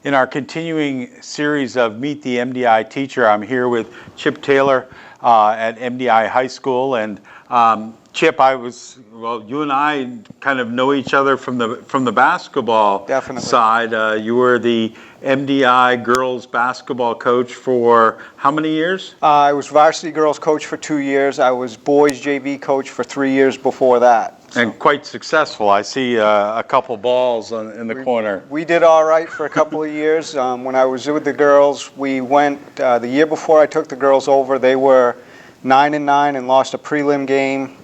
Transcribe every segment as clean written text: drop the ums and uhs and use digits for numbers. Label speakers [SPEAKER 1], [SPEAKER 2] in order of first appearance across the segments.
[SPEAKER 1] In our continuing series of Meet the MDI Teacher, I'm here with Chip Taylor at MDI High School. And Chip, you and I kind of know each other from the basketball side. You were the MDI girls basketball coach for how many years?
[SPEAKER 2] I was varsity girls coach for 2 years. I was boys JV coach for 3 years before that.
[SPEAKER 1] So. And quite successful. I see a couple balls in the corner.
[SPEAKER 2] We did all right for a couple of years. When I was with the girls, we went, the year before I took the girls over, they were 9-9 and lost a prelim game.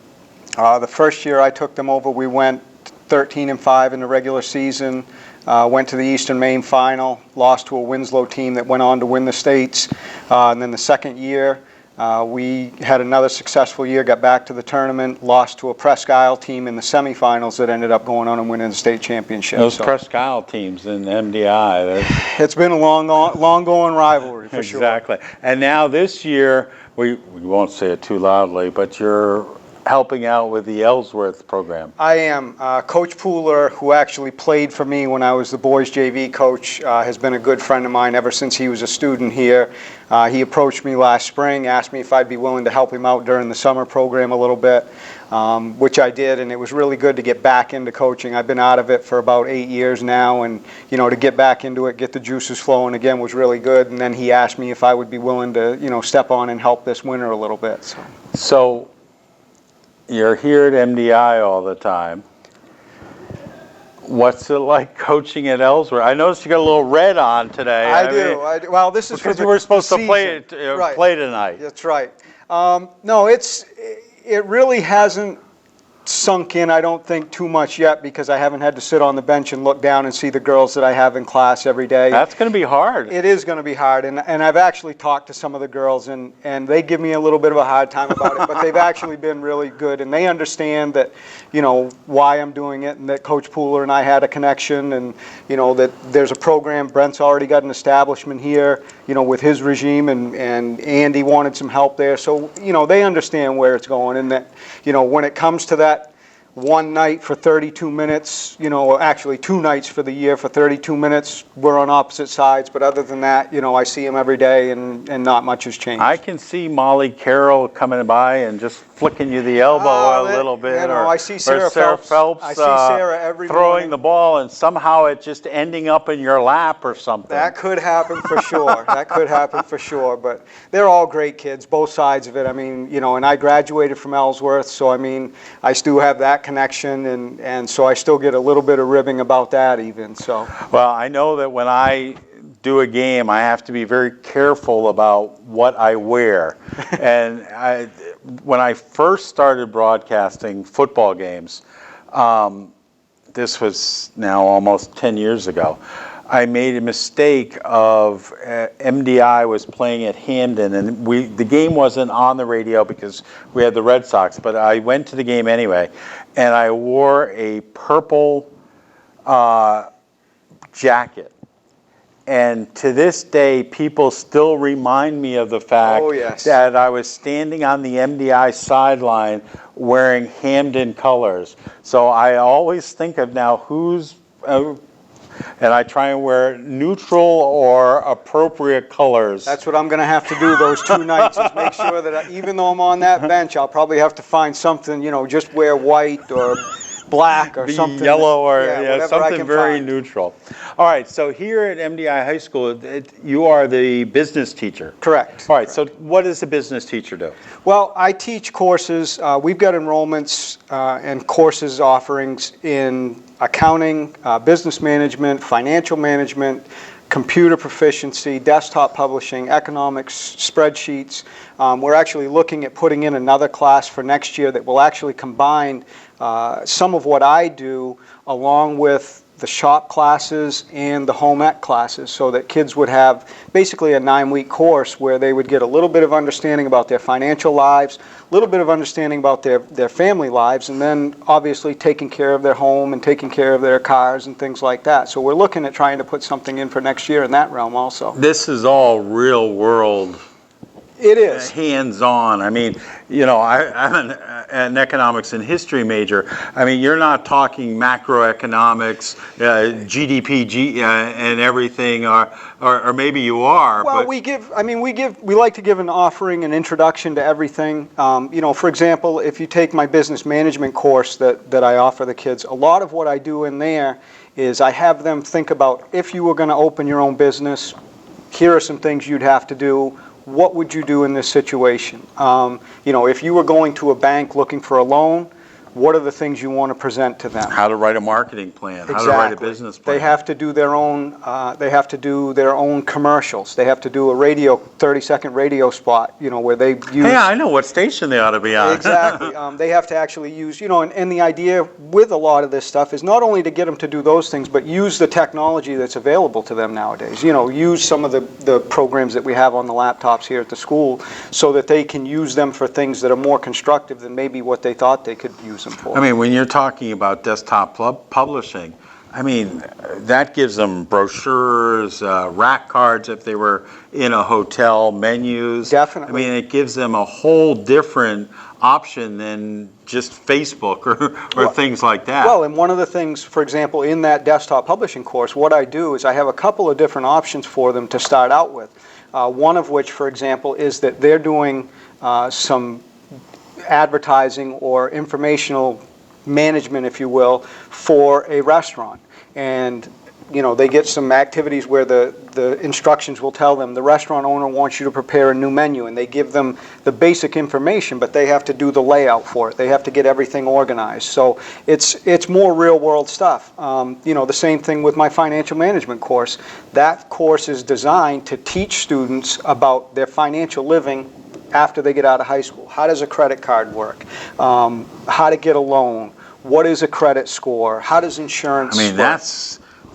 [SPEAKER 2] The first year I took them over, we went 13-5 in the regular season. Went to the Eastern Maine final, lost to a Winslow team that went on to win the states. And then the second year, we had another successful year, got back to the tournament, lost to a Presque Isle team in the semifinals that ended up going on and winning the state championship.
[SPEAKER 1] Those Presque Isle teams in MDI.
[SPEAKER 2] It's been a long-going rivalry, for sure.
[SPEAKER 1] Exactly. And now this year, we won't say it too loudly, but you're helping out with the Ellsworth program.
[SPEAKER 2] I am. Coach Pooler, who actually played for me when I was the boys JV coach, has been a good friend of mine ever since he was a student here. He approached me last spring, asked me if I'd be willing to help him out during the summer program a little bit, which I did, and it was really good to get back into coaching. I've been out of it for about 8 years now, and to get back into it, get the juices flowing again was really good. And then he asked me if I would be willing to step on and help this winter a little bit.
[SPEAKER 1] So you're here at MDI all the time. What's it like coaching at Ellsworth? I noticed you got a little red on today.
[SPEAKER 2] I do. Well, this is
[SPEAKER 1] because you were supposed to play tonight.
[SPEAKER 2] That's right. No, it really hasn't sunk in, I don't think, too much yet, because I haven't had to sit on the bench and look down and see the girls that I have in class every day.
[SPEAKER 1] That's going to be hard.
[SPEAKER 2] It is going to be hard, and I've actually talked to some of the girls, and they give me a little bit of a hard time about it, but they've actually been really good, and they understand that, why I'm doing it, and that Coach Pooler and I had a connection, and, that there's a program. Brent's already got an establishment here, with his regime, and Andy wanted some help there, so, they understand where it's going, and that, when it comes to that one night for 32 minutes, actually 2 nights for the year for 32 minutes, we're on opposite sides. But other than that, I see him every day, and not much has changed.
[SPEAKER 1] I can see Molly Carroll coming by and just flicking you the elbow a little bit.
[SPEAKER 2] I see Sarah Phelps. I see Sarah every
[SPEAKER 1] throwing
[SPEAKER 2] morning.
[SPEAKER 1] The ball, and somehow it just ending up in your lap or something.
[SPEAKER 2] That could happen for sure. That could happen for sure. But they're all great kids, both sides of it. I mean, and I graduated from Ellsworth, so I mean, I still have that connection, and so I still get a little bit of ribbing about that even. So.
[SPEAKER 1] Well, I know that when I do a game, I have to be very careful about what I wear. And when I first started broadcasting football games, this was now almost 10 years ago, I made a mistake of MDI was playing at Hamden, and the game wasn't on the radio because we had the Red Sox, but I went to the game anyway, and I wore a purple jacket. And to this day, people still remind me of the fact that I was standing on the MDI sideline wearing Hamden colors. So I always think of now who's, and I try and wear neutral or appropriate colors.
[SPEAKER 2] That's what I'm going to have to do those 2 nights, is make sure that even though I'm on that bench, I'll probably have to find something, just wear white or black or something.
[SPEAKER 1] Yellow or something very neutral. All right, so here at MDI High School, you are the business teacher.
[SPEAKER 2] Correct.
[SPEAKER 1] All right, so what does a business teacher do?
[SPEAKER 2] Well, I teach courses. We've got enrollments and courses offerings in accounting, business management, financial management, computer proficiency, desktop publishing, economics, spreadsheets. We're actually looking at putting in another class for next year that will actually combine some of what I do along with the shop classes and the home ec classes, so that kids would have basically a 9-week course where they would get a little bit of understanding about their financial lives, a little bit of understanding about their family lives, and then obviously taking care of their home and taking care of their cars and things like that. So we're looking at trying to put something in for next year in that realm also.
[SPEAKER 1] This is all real world.
[SPEAKER 2] It is.
[SPEAKER 1] Hands-on. I mean, I'm an an economics and history major, I mean, you're not talking macroeconomics, GDP, and everything, or maybe you are.
[SPEAKER 2] Well,
[SPEAKER 1] but
[SPEAKER 2] we like to give an offering, an introduction to everything. For example, if you take my business management course that I offer the kids, a lot of what I do in there is I have them think about, if you were going to open your own business, here are some things you'd have to do. What would you do in this situation? If you were going to a bank looking for a loan, what are the things you want to present to them?
[SPEAKER 1] How to write a marketing plan,
[SPEAKER 2] Exactly.
[SPEAKER 1] How to write a business plan.
[SPEAKER 2] They have to do their own. They have to do their own commercials. They have to do a 30-second radio spot. Where they use.
[SPEAKER 1] Hey, I know what station they ought to be on.
[SPEAKER 2] Exactly. They have to actually use. And the idea with a lot of this stuff is not only to get them to do those things, but use the technology that's available to them nowadays. Use some of the programs that we have on the laptops here at the school, so that they can use them for things that are more constructive than maybe what they thought they could use them for.
[SPEAKER 1] I mean, when you're talking about desktop publishing, I mean, that gives them brochures, rack cards if they were in a hotel, menus.
[SPEAKER 2] Definitely.
[SPEAKER 1] I mean, it gives them a whole different option than just Facebook or things like that.
[SPEAKER 2] Well, and one of the things, for example, in that desktop publishing course, what I do is I have a couple of different options for them to start out with. One of which, for example, is that they're doing some advertising or informational management, if you will, for a restaurant. And they get some activities where the instructions will tell them the restaurant owner wants you to prepare a new menu, and they give them the basic information, but they have to do the layout for it. They have to get everything organized. So it's more real world stuff. The same thing with my financial management course. That course is designed to teach students about their financial living after they get out of high school. How does a credit card work? How to get a loan? What is a credit score? How does insurance work?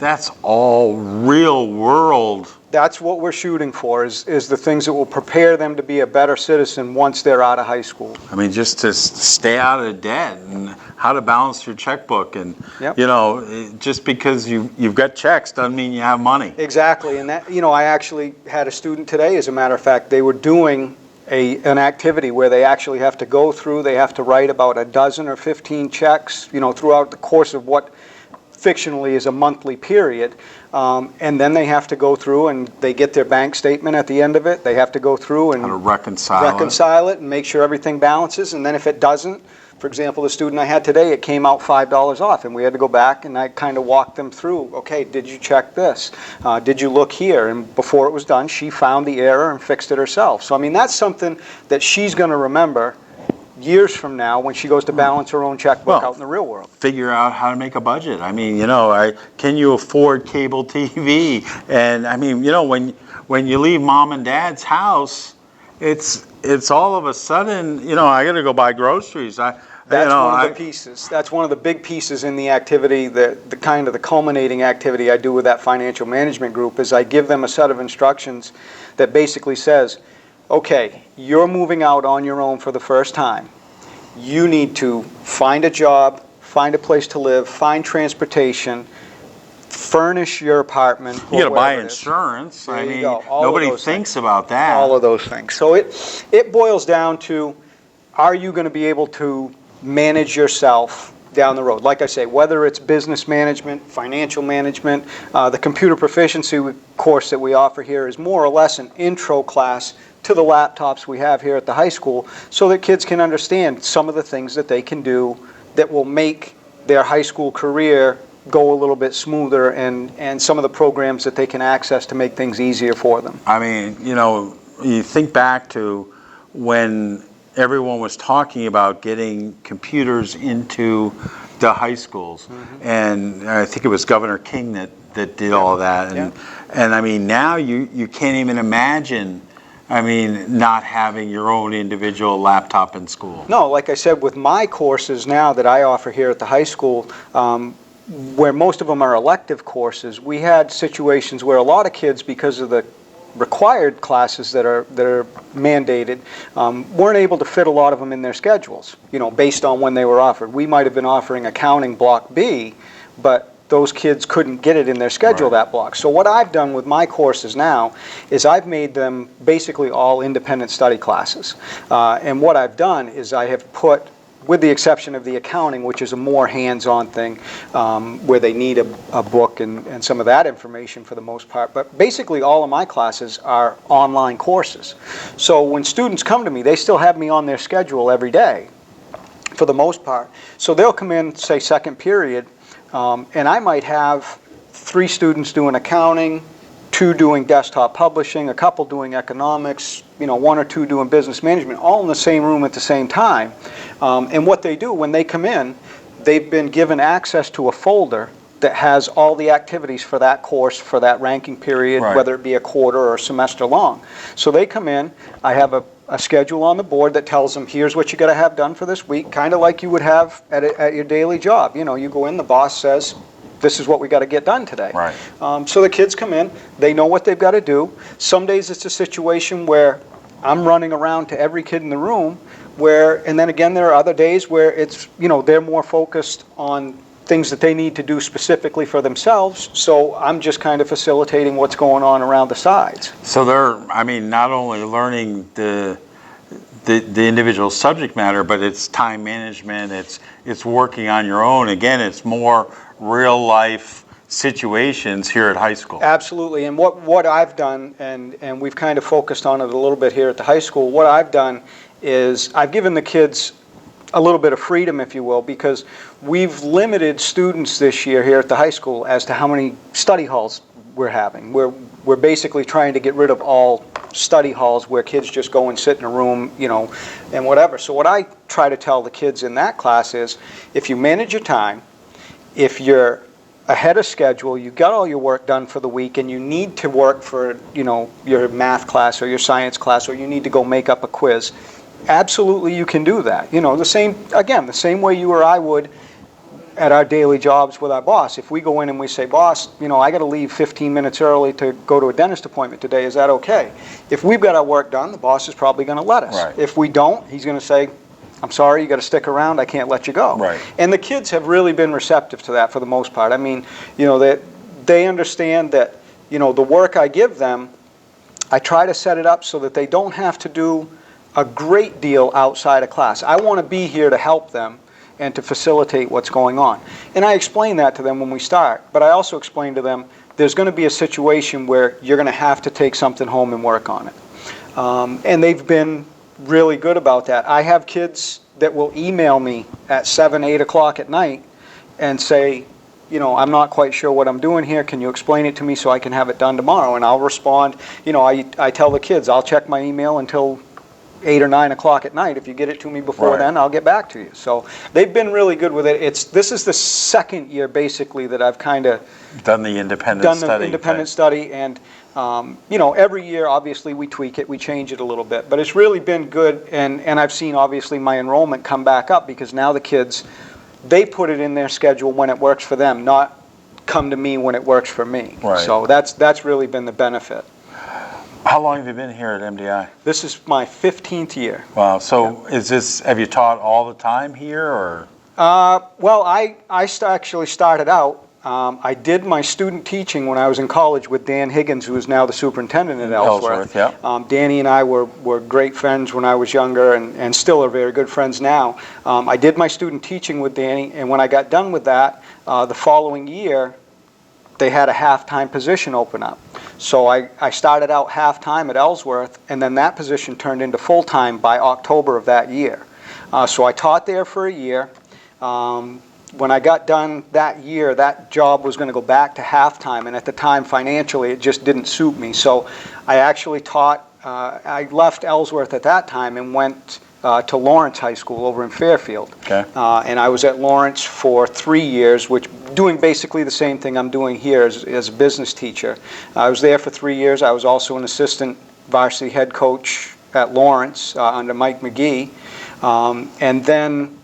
[SPEAKER 1] That's all real world.
[SPEAKER 2] That's what we're shooting for, is the things that will prepare them to be a better citizen once they're out of high school.
[SPEAKER 1] I mean, just to stay out of debt and how to balance your checkbook. And, just because you've got checks doesn't mean you have money.
[SPEAKER 2] Exactly. And that, I actually had a student today, as a matter of fact, they were doing an activity where they actually have to go through, they have to write about a dozen or 15 checks, throughout the course of what fictionally is a monthly period. And then they have to go through and they get their bank statement at the end of it. They have to go through and
[SPEAKER 1] how to reconcile
[SPEAKER 2] it and make sure everything balances. And then if it doesn't, for example, the student I had today, it came out $5 off, and we had to go back and I kind of walked them through, okay, did you check this? Did you look here? And before it was done, she found the error and fixed it herself. So, I mean, that's something that she's going to remember years from now when she goes to balance her own checkbook out in the real world.
[SPEAKER 1] Figure out how to make a budget. I mean, can you afford cable TV? And I mean, when you leave mom and dad's house, it's all of a sudden, I got to go buy groceries.
[SPEAKER 2] That's one of the pieces. That's one of the big pieces in the activity, the kind of the culminating activity I do with that financial management group is I give them a set of instructions that basically says, okay, you're moving out on your own for the first time. You need to find a job, find a place to live, find transportation, furnish your apartment.
[SPEAKER 1] You got to buy insurance. I mean, nobody thinks about that.
[SPEAKER 2] All of those things. So it boils down to, are you going to be able to manage yourself down the road? Like I say, whether it's business management, financial management, the computer proficiency course that we offer here is more or less an intro class to the laptops we have here at the high school, so that kids can understand some of the things that they can do that will make their high school career go a little bit smoother, and some of the programs that they can access to make things easier for them.
[SPEAKER 1] I mean, you think back to when everyone was talking about getting computers into the high schools, and I think it was Governor King that did all that, and I mean, now you can't even imagine, I mean, not having your own individual laptop in school.
[SPEAKER 2] No, like I said, with my courses now that I offer here at the high school, where most of them are elective courses, we had situations where a lot of kids, because of the required classes that are mandated, weren't able to fit a lot of them in their schedules, based on when they were offered. We might have been offering accounting block B, but those kids couldn't get it in their schedule that block. So what I've done with my courses now is I've made them basically all independent study classes. And what I've done is I have put with the exception of the accounting, which is a more hands-on thing, where they need a book and some of that information for the most part. But basically all of my classes are online courses. So when students come to me, they still have me on their schedule every day, for the most part. So they'll come in, say, second period, and I might have 3 students doing accounting, 2 doing desktop publishing, a couple doing economics, 1 or 2 doing business management, all in the same room at the same time. And what they do when they come in, they've been given access to a folder that has all the activities for that course, for that ranking period,
[SPEAKER 1] Right.
[SPEAKER 2] whether it be a quarter or a semester long. So they come in, I have a schedule on the board that tells them, here's what you got to have done for this week, kind of like you would have at your daily job. You go in, the boss says, this is what we got to get done today.
[SPEAKER 1] Right.
[SPEAKER 2] So the kids come in, they know what they've got to do. Some days it's a situation where I'm running around to every kid in the room, and then again there are other days where it's, they're more focused on things that they need to do specifically for themselves, so I'm just kind of facilitating what's going on around the sides.
[SPEAKER 1] So they're, not only learning the individual subject matter, but it's time management, it's working on your own. Again, it's more real life situations here at high school.
[SPEAKER 2] Absolutely, and what I've done, and we've kind of focused on it a little bit here at the high school, what I've done is I've given the kids a little bit of freedom, if you will, because we've limited students this year here at the high school as to how many study halls we're having. We're basically trying to get rid of all study halls where kids just go and sit in a room, and whatever. So what I try to tell the kids in that class is, if you manage your time, if you're ahead of schedule, you got all your work done for the week, and you need to work for, your math class or your science class, or you need to go make up a quiz, absolutely you can do that. The same way you or I would at our daily jobs with our boss. If we go in and we say, boss, I got to leave 15 minutes early to go to a dentist appointment today, is that okay? If we've got our work done, the boss is probably going to let us.
[SPEAKER 1] Right.
[SPEAKER 2] If we don't, he's going to say, I'm sorry, you got to stick around, I can't let you go.
[SPEAKER 1] Right.
[SPEAKER 2] And the kids have really been receptive to that for the most part. They understand that, the work I give them, I try to set it up so that they don't have to do a great deal outside of class. I want to be here to help them and to facilitate what's going on. And I explain that to them when we start, but I also explain to them there's going to be a situation where you're going to have to take something home and work on it. And they've been really good about that. I have kids that will email me at 7, 8 o'clock at night and say, I'm not quite sure what I'm doing here. Can you explain it to me so I can have it done tomorrow? And I'll respond. I tell the kids, I'll check my email until 8 or 9 o'clock at night. If you get it to me before
[SPEAKER 1] Right.
[SPEAKER 2] then, I'll get back to you. So they've been really good with it. This is the second year basically that I've kind of
[SPEAKER 1] Done the independent
[SPEAKER 2] study, and every year obviously we tweak it, we change it a little bit, but it's really been good, and I've seen obviously my enrollment come back up because now the kids, they put it in their schedule when it works for them, not come to me when it works for me.
[SPEAKER 1] Right.
[SPEAKER 2] So that's really been the benefit.
[SPEAKER 1] How long have you been here at MDI?
[SPEAKER 2] This is my 15th year.
[SPEAKER 1] Wow. So have you taught all the time here, or?
[SPEAKER 2] Well, I actually started out, I did my student teaching when I was in college with Dan Higgins, who is now the superintendent at Ellsworth.
[SPEAKER 1] Yeah.
[SPEAKER 2] Danny and I were great friends when I was younger, and still are very good friends now. I did my student teaching with Danny, and when I got done with that, the following year, they had a half-time position open up. So I started out half-time at Ellsworth, and then that position turned into full-time by October of that year. So I taught there for a year. When I got done that year, that job was going to go back to half-time, and at the time, financially, it just didn't suit me. So I actually taught, I left Ellsworth at that time and went to Lawrence High School over in Fairfield.
[SPEAKER 1] Okay.
[SPEAKER 2] And I was at Lawrence for 3 years, doing basically the same thing I'm doing here as a business teacher. I was there for 3 years. I was also an assistant varsity head coach at Lawrence under Mike McGee. And then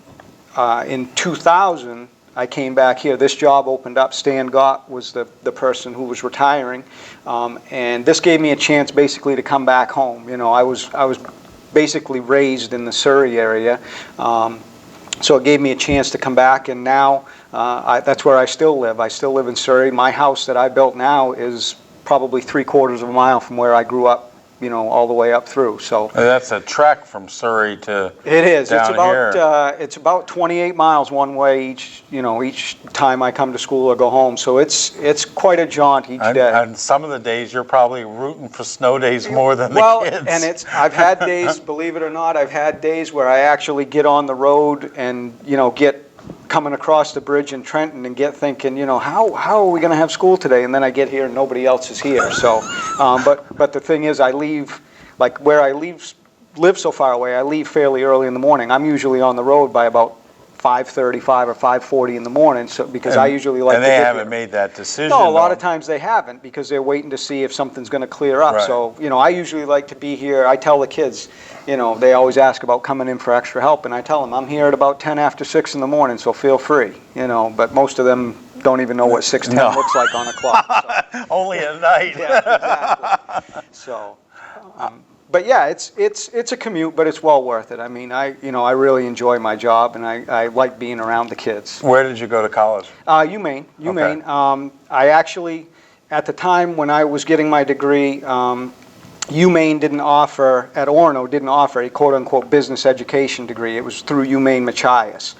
[SPEAKER 2] in 2000, I came back here. This job opened up. Stan Gott was the person who was retiring. And this gave me a chance basically to come back home. I was basically raised in the Surrey area. So it gave me a chance to come back, and now that's where I still live. I still live in Surrey. My house that I built now is probably 3/4 of a mile from where I grew up all the way up through. So
[SPEAKER 1] That's a trek from Surrey to
[SPEAKER 2] it is.
[SPEAKER 1] down here.
[SPEAKER 2] It's about 28 miles one way each time I come to school or go home. So it's quite a jaunt each day.
[SPEAKER 1] And some of the days you're probably rooting for snow days more than the kids.
[SPEAKER 2] And I've had days, believe it or not, I've had days where I actually get on the road and get coming across the bridge in Trenton and get thinking, how are we going to have school today? And then I get here and nobody else is here. So, but the thing is, I leave, like where I live so far away, I leave fairly early in the morning. I'm usually on the road by about 5:35 or 5:40 in the morning, so because I usually like to get there.
[SPEAKER 1] And they haven't made that decision?
[SPEAKER 2] No, a lot of times they haven't because they're waiting to see if something's going to clear up.
[SPEAKER 1] Right.
[SPEAKER 2] So, I usually like to be here. I tell the kids, they always ask about coming in for extra help, and I tell them I'm here at about 10 after 6 in the morning, so feel free, but most of them don't even know what 6:10 looks like on a clock. So.
[SPEAKER 1] Only at night.
[SPEAKER 2] Yeah, exactly. So, but yeah, it's a commute, but it's well worth it. I mean, I really enjoy my job, and I like being around the kids.
[SPEAKER 1] Where did you go to college?
[SPEAKER 2] UMaine. Okay. I actually, at the time when I was getting my degree, UMaine didn't offer a quote-unquote business education degree. It was through UMaine Machias.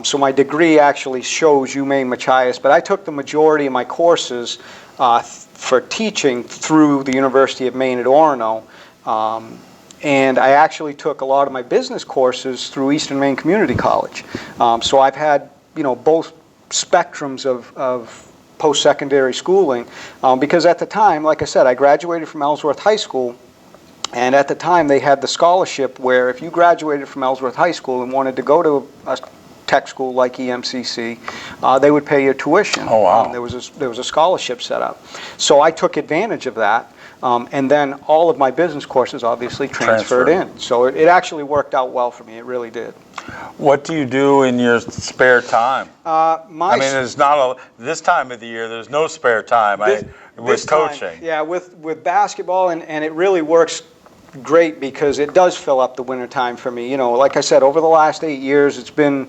[SPEAKER 2] So my degree actually shows UMaine Machias, but I took the majority of my courses for teaching through the University of Maine at Orono. And I actually took a lot of my business courses through Eastern Maine Community College. So I've had, both spectrums of post-secondary schooling, because at the time, like I said, I graduated from Ellsworth High School, and at the time they had the scholarship where if you graduated from Ellsworth High School and wanted to go to a tech school like EMCC, they would pay your tuition.
[SPEAKER 1] Oh, wow.
[SPEAKER 2] There was a scholarship set up. So I took advantage of that. And then all of my business courses obviously transferred in. So it actually worked out well for me. It really did.
[SPEAKER 1] What do you do in your spare time? There's not this time of the year, there's no spare time with coaching.
[SPEAKER 2] With basketball, and it really works great because it does fill up the winter time for me. Like I said, over the last 8 years, it's been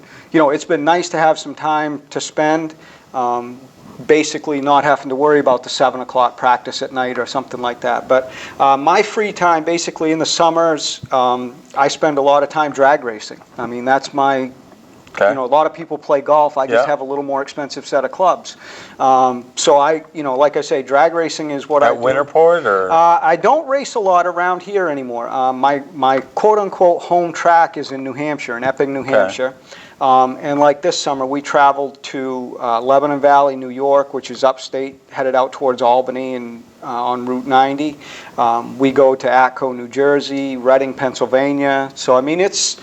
[SPEAKER 2] nice to have some time to spend. Basically not having to worry about the 7 o'clock practice at night or something like that. But my free time, basically in the summers, I spend a lot of time drag racing. I mean, that's my, a lot of people play golf. I just have a little more expensive set of clubs. So I, like I say, drag racing is what I do.
[SPEAKER 1] At Winterport or?
[SPEAKER 2] I don't race a lot around here anymore. My quote-unquote home track is in New Hampshire, in Epping, New Hampshire. And like this summer, we traveled to Lebanon Valley, New York, which is upstate, headed out towards Albany and on Route 90. We go to Atco, New Jersey, Reading, Pennsylvania. So I mean, it's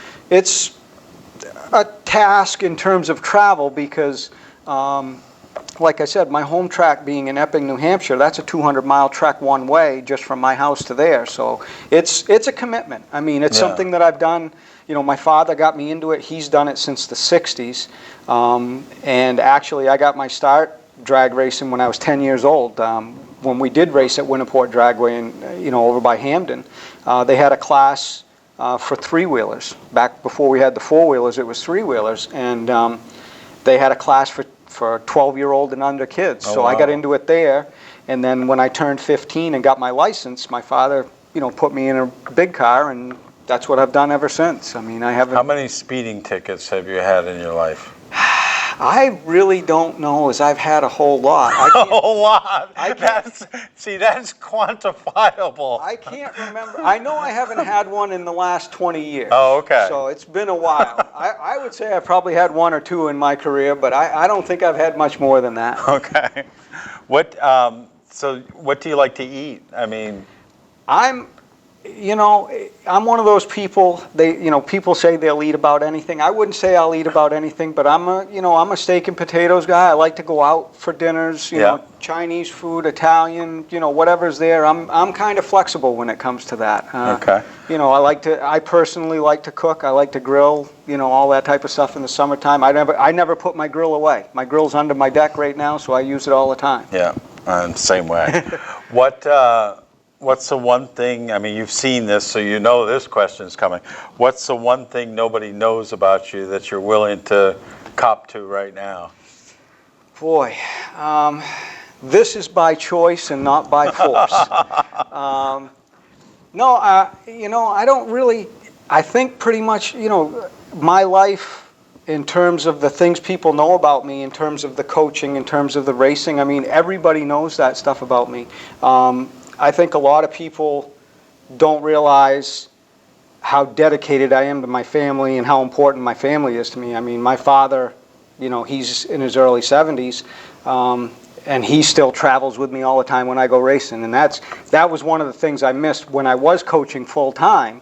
[SPEAKER 2] a task in terms of travel because, like I said, my home track being in Epping, New Hampshire, that's a 200-mile trek one way just from my house to there. So it's a commitment. I mean, it's something that I've done. My father got me into it. He's done it since the 60s. And actually, I got my start drag racing when I was 10 years old. When we did race at Winterport Dragway, over by Hamden, they had a class for three-wheelers. Back before we had the four-wheelers, it was three-wheelers. And they had a class for 12-year-old and under kids. So I got into it there. And then when I turned 15 and got my license, my father, put me in a big car, and that's what I've done ever since. I mean, I haven't...
[SPEAKER 1] How many speeding tickets have you had in your life?
[SPEAKER 2] I really don't know, as I've had a whole lot.
[SPEAKER 1] A whole lot? That's quantifiable.
[SPEAKER 2] I can't remember. I know I haven't had one in the last 20 years.
[SPEAKER 1] Oh, okay.
[SPEAKER 2] So it's been a while. I would say I probably had one or two in my career, but I don't think I've had much more than that.
[SPEAKER 1] Okay. So what do you like to eat? I mean...
[SPEAKER 2] I'm one of those people, people say they'll eat about anything. I wouldn't say I'll eat about anything, but I'm a steak and potatoes guy. I like to go out for dinners, Chinese food, Italian, whatever's there. I'm kind of flexible when it comes to that.
[SPEAKER 1] Okay.
[SPEAKER 2] I personally like to cook. I like to grill, all that type of stuff in the summertime. I never put my grill away. My grill's under my deck right now, so I use it all the time.
[SPEAKER 1] Yeah, same way. What's the one thing, I mean, you've seen this, so you know this question's coming. What's the one thing nobody knows about you that you're willing to cop to right now?
[SPEAKER 2] Boy, this is by choice and not by force. No, you know, I don't really, I think pretty much, you know, my life in terms of the things people know about me, in terms of the coaching, in terms of the racing, I mean, everybody knows that stuff about me. I think a lot of people don't realize how dedicated I am to my family and how important my family is to me. I mean, my father, you know, he's in his early 70s, and he still travels with me all the time when I go racing. And that was one of the things I missed when I was coaching full time,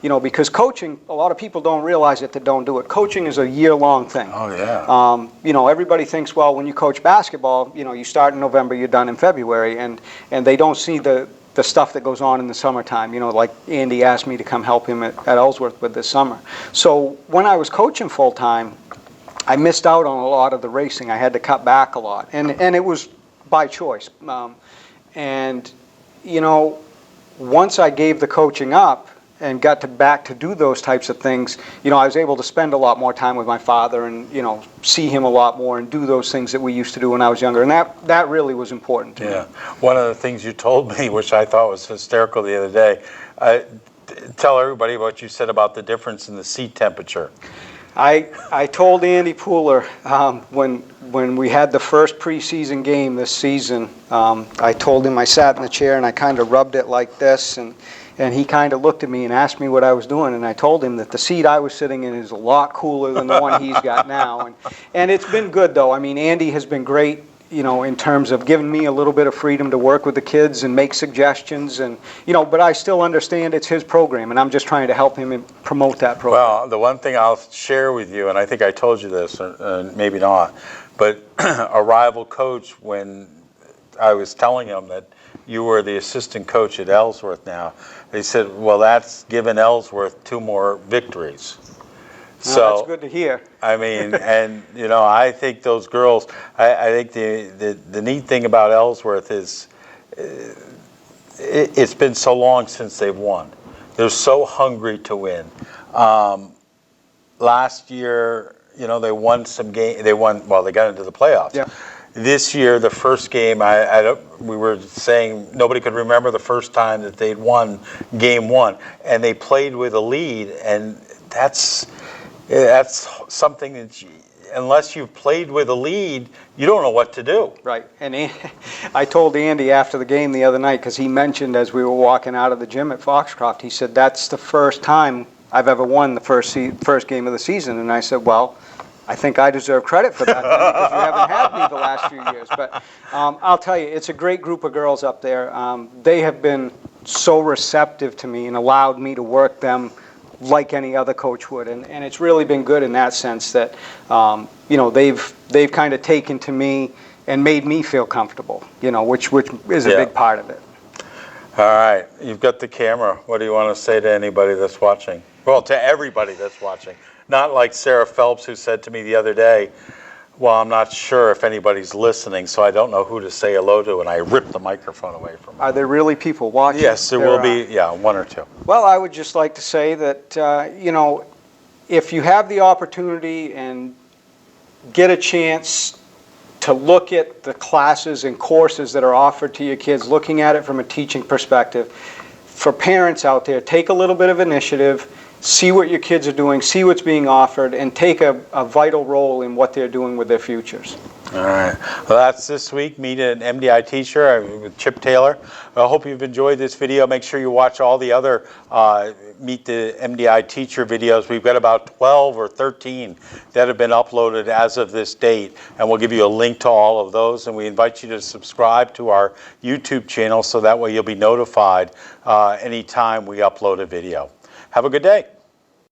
[SPEAKER 2] you know, because coaching, a lot of people don't realize it that don't do it. Coaching is a year-long thing.
[SPEAKER 1] Oh, yeah.
[SPEAKER 2] You know, everybody thinks, well, when you coach basketball, you know, you start in November, you're done in February, and they don't see the stuff that goes on in the summertime. You know, like Andy asked me to come help him at Ellsworth with this summer. So when I was coaching full time, I missed out on a lot of the racing. I had to cut back a lot, and it was by choice. And you know, once I gave the coaching up and got back to do those types of things, you know, I was able to spend a lot more time with my father, and you know, see him a lot more, and do those things that we used to do when I was younger, and that really was important to me.
[SPEAKER 1] Yeah. One of the things you told me, which I thought was hysterical the other day, tell everybody what you said about the difference in the seat temperature.
[SPEAKER 2] I told Andy Pooler when we had the first preseason game this season, I told him I sat in the chair and I kind of rubbed it like this, and he kind of looked at me and asked me what I was doing, and I told him that the seat I was sitting in is a lot cooler than the one he's got now, and it's been good though. I mean, Andy has been great, you know, in terms of giving me a little bit of freedom to work with the kids and make suggestions, and you know, but I still understand it's his program, and I'm just trying to help him promote that program.
[SPEAKER 1] Well, the one thing I'll share with you, and I think I told you this, or maybe not, but a rival coach, when I was telling him that you were the assistant coach at Ellsworth now, they said, well, that's given Ellsworth 2 more victories. So
[SPEAKER 2] that's good to hear.
[SPEAKER 1] I mean, and you know, I think those girls, I think the neat thing about Ellsworth is it's been so long since they've won. They're so hungry to win. Last year, you know, they won some game. They got into the playoffs.
[SPEAKER 2] Yeah.
[SPEAKER 1] This year, the first game, we were saying nobody could remember the first time that they'd won game 1, and they played with a lead, and that's something that unless you've played with a lead, you don't know what to do.
[SPEAKER 2] Right. And I told Andy after the game the other night, because he mentioned as we were walking out of the gym at Foxcroft, he said, that's the first time I've ever won the first game of the season. And I said, well, I think I deserve credit for that because you haven't had me the last few years. But I'll tell you, it's a great group of girls up there. They have been so receptive to me and allowed me to work them like any other coach would, and it's really been good in that sense that you know, they've kind of taken to me and made me feel comfortable, you know, which is a big part of it.
[SPEAKER 1] All right, you've got the camera. What do you want to say to anybody that's watching? Well, to everybody that's watching. Not like Sarah Phelps, who said to me the other day, well, I'm not sure if anybody's listening, so I don't know who to say hello to, and I ripped the microphone away from her.
[SPEAKER 2] Are there really people watching?
[SPEAKER 1] Yes, there will be, yeah, 1 or 2.
[SPEAKER 2] Well, I would just like to say that, you know, if you have the opportunity and get a chance to look at the classes and courses that are offered to your kids, looking at it from a teaching perspective, for parents out there, take a little bit of initiative, see what your kids are doing, see what's being offered, and take a vital role in what they're doing with their futures.
[SPEAKER 1] All right. Well, that's this week. Meet an MDI teacher with Chip Taylor. I hope you've enjoyed this video. Make sure you watch all the other Meet the MDI teacher videos. We've got about 12 or 13 that have been uploaded as of this date, and we'll give you a link to all of those. And we invite you to subscribe to our YouTube channel so that way you'll be notified anytime we upload a video. Have a good day.